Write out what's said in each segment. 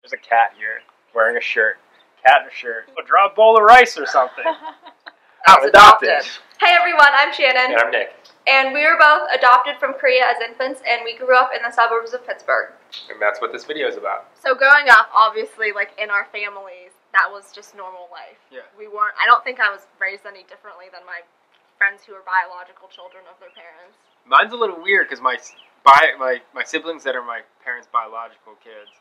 There's a cat here wearing a shirt. Cat in a shirt. I'll draw a bowl of rice or something. I'm adopted. Hey everyone, I'm Shannon. And I'm Nick. And we were both adopted from Korea as infants, and we grew up in the suburbs of Pittsburgh. And that's what this video is about. So growing up, obviously, like in our families, that was just normal life. Yeah. I don't think I was raised any differently than my friends who are biological children of their parents. Mine's a little weird because my siblings that are my parents' biological kids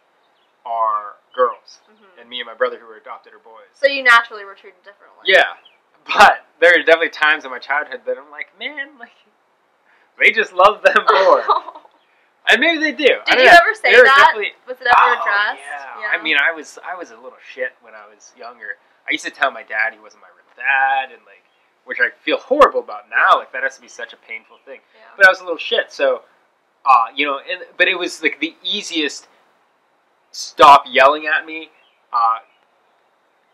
are girls, and me and my brother who were adopted are boys. So you naturally were treated differently. Yeah, but there are definitely times in my childhood that I'm like, man, like they just love them more, and maybe they do. Did you ever say that? Was it ever addressed? Yeah. I mean, I was a little shit when I was younger. I used to tell my dad he wasn't my real dad, and like, which I feel horrible about now. Like that has to be such a painful thing. Yeah. But I was a little shit, so but it was like the easiest. Stop yelling at me,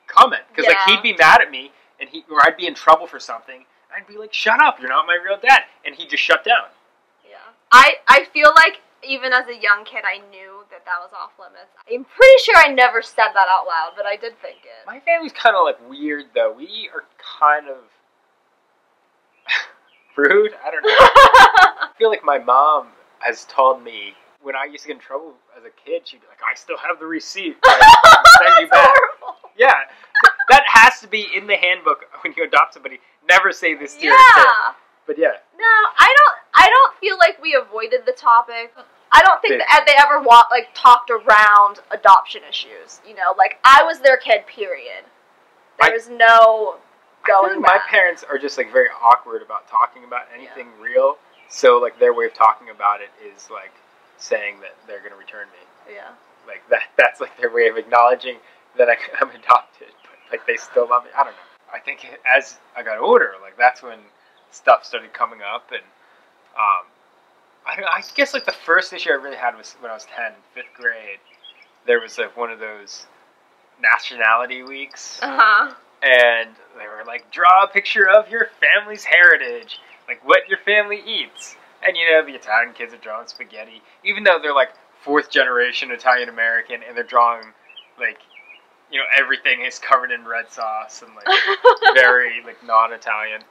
comment, because like he'd be mad at me, and or I'd be in trouble for something. I'd be like, "Shut up! You're not my real dad," and he'd just shut down. Yeah, I feel like even as a young kid, I knew that was off limits. I'm pretty sure I never said that out loud, but I did think it. My family's kind of like weird, though. We are kind of rude. I don't know. I feel like my mom has told me. When I used to get in trouble as a kid, she'd be like, I still have the receipt. I'll send you back. Horrible. Yeah. That has to be in the handbook when you adopt somebody. Never say this to your kid. But yeah. No, I don't feel like we avoided the topic. I don't think that they ever talked around adoption issues. You know, like I was their kid, period. There was no going back. My parents are just like very awkward about talking about anything real. So like their way of talking about it is like saying that they're going to return me. Yeah. Like that's like their way of acknowledging that I'm adopted, but like they still love me. I don't know. I think as I got older, like that's when stuff started coming up, and I guess like the first issue I really had was when I was 10, 5th grade. There was like one of those nationality weeks. And they were like, draw a picture of your family's heritage, like what your family eats. And, you know, the Italian kids are drawing spaghetti, even though they're, like, 4th generation Italian-American, and they're drawing, like, you know, everything is covered in red sauce and, like, very, like, non-Italian.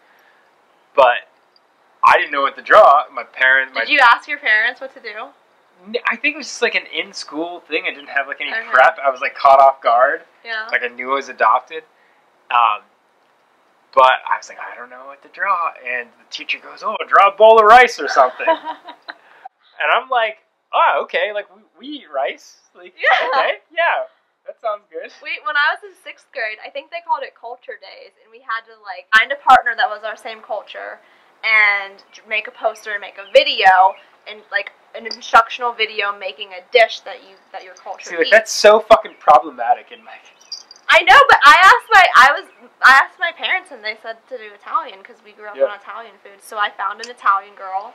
But I didn't know what to draw. Did you ask your parents what to do? I think it was just, like, an in-school thing. I didn't have, like, any prep. I was, like, caught off guard. Yeah. Like, I knew I was adopted. But I was like, I don't know what to draw. And the teacher goes, oh, draw a bowl of rice or something. And I'm like, oh, okay, like, we eat rice. Like, okay, yeah, that sounds good. When I was in 6th grade, I think they called it culture days. And we had to, like, find a partner that was our same culture and make a poster and make a video. And, like, an instructional video making a dish that your culture eats. See, like, that's so fucking problematic in my... I know, but I asked my parents, and they said to do Italian because we grew up on Italian food. So I found an Italian girl,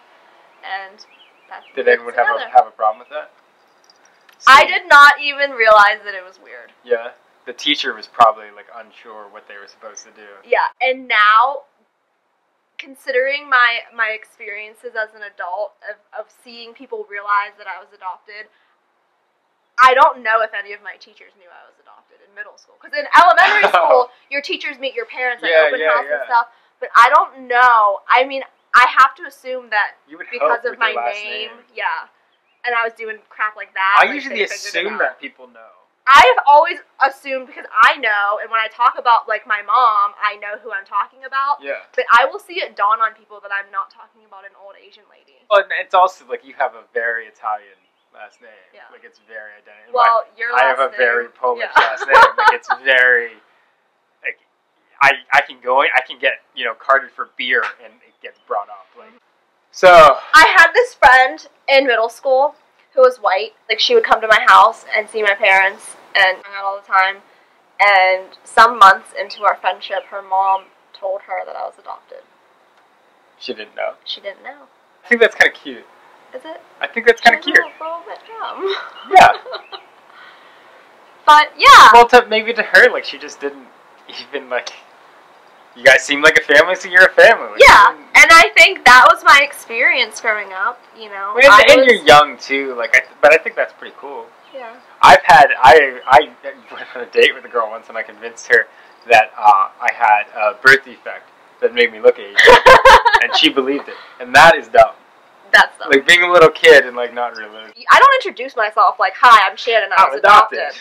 and that's. Did anyone have a problem with that? So, I did not even realize that it was weird. Yeah, the teacher was probably like unsure what they were supposed to do. Yeah, and now, considering my experiences as an adult of seeing people realize that I was adopted. I don't know if any of my teachers knew I was adopted in middle school. Because in elementary school, your teachers meet your parents at open house and stuff. But I don't know. I mean, I have to assume that because of my name. Yeah. And I was doing crap like that. I usually assume that people know. I have always assumed because I know, and when I talk about, like, my mom, I know who I'm talking about. Yeah. But I will see it dawn on people that I'm not talking about an old Asian lady. Well, and it's also, like, you have a very Italian last name. Yeah. Like, it's very identical. Well, your last name. I have a very Polish last name. Like, it's very, like, I can get, you know, carded for beer and it gets brought up. Like, so. I had this friend in middle school who was white. Like, she would come to my house and see my parents and hang out all the time. And some months into our friendship, her mom told her that I was adopted. She didn't know? She didn't know. I think that's kind of cute. Is it? I think that's kind of cute. A little bit dumb. Yeah. But, yeah. Well, maybe to her, like, she just didn't even, like, you guys seem like a family, so you're a family. Like, yeah, and I think that was my experience growing up, you know. And you're young, too, like, but I think that's pretty cool. Yeah. I went on a date with a girl once, and I convinced her that I had a birth defect that made me look Asian, and she believed it, and that is dumb. That's dumb. Like being a little kid and like not really. I don't introduce myself like, "Hi, I'm Shannon. I was adopted."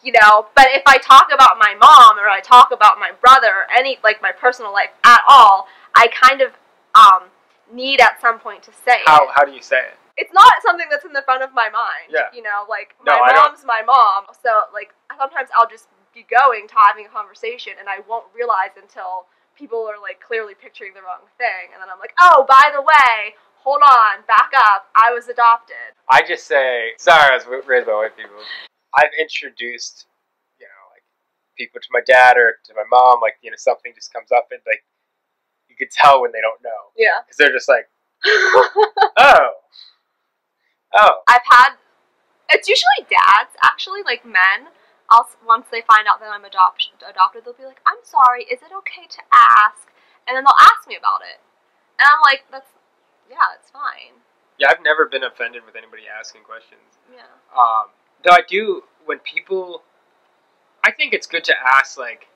You know, but if I talk about my mom or I talk about my brother or any like my personal life at all, I kind of need at some point to say it. How do you say it? It's not something that's in the front of my mind. Yeah. You know, like my mom's my mom, so like sometimes I'll just be going to having a conversation and I won't realize until people are like clearly picturing the wrong thing, and then I'm like, oh, by the way, hold on, back up, I was adopted. I just say, sorry, I was raised by white people. I've introduced, you know, like people to my dad or to my mom, like, you know, something just comes up and like you could tell when they don't know. Yeah. Because they're just like, oh. It's usually dads, actually, like men. Once they find out that I'm adopted, they'll be like, I'm sorry, is it okay to ask? And then they'll ask me about it. And I'm like, it's fine. Yeah, I've never been offended with anybody asking questions. Yeah. Though I do, when people, I think it's good to ask, like,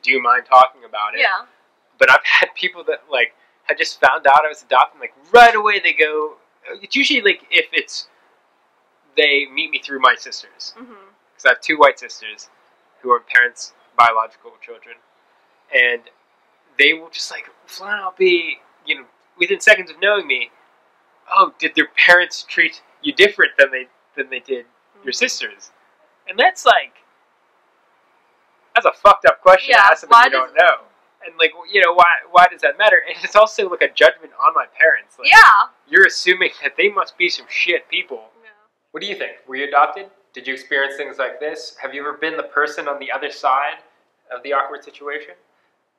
do you mind talking about it? Yeah. But I've had people that, like, had just found out I was adopted, like, right away they go, it's usually, like, if they meet me through my sisters. Mm-hmm. Because I have 2 white sisters who are parents' biological children. And they will just like flat out be, you know, within seconds of knowing me, oh, did their parents treat you different than they did your sisters? And that's a fucked up question to ask somebody you don't know. And like, you know, why does that matter? And it's also like a judgment on my parents. Like, yeah. You're assuming that they must be some shit people. Yeah. What do you think? Were you adopted? Did you experience things like this? Have you ever been the person on the other side of the awkward situation?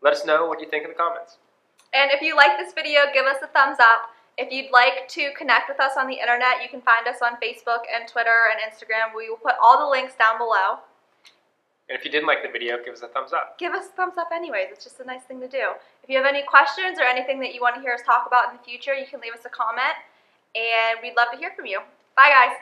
Let us know what you think in the comments. And if you like this video, give us a thumbs up. If you'd like to connect with us on the internet, you can find us on Facebook and Twitter and Instagram. We will put all the links down below. And if you didn't like the video, give us a thumbs up. Give us a thumbs up anyways. It's just a nice thing to do. If you have any questions or anything that you want to hear us talk about in the future, you can leave us a comment. And we'd love to hear from you. Bye, guys.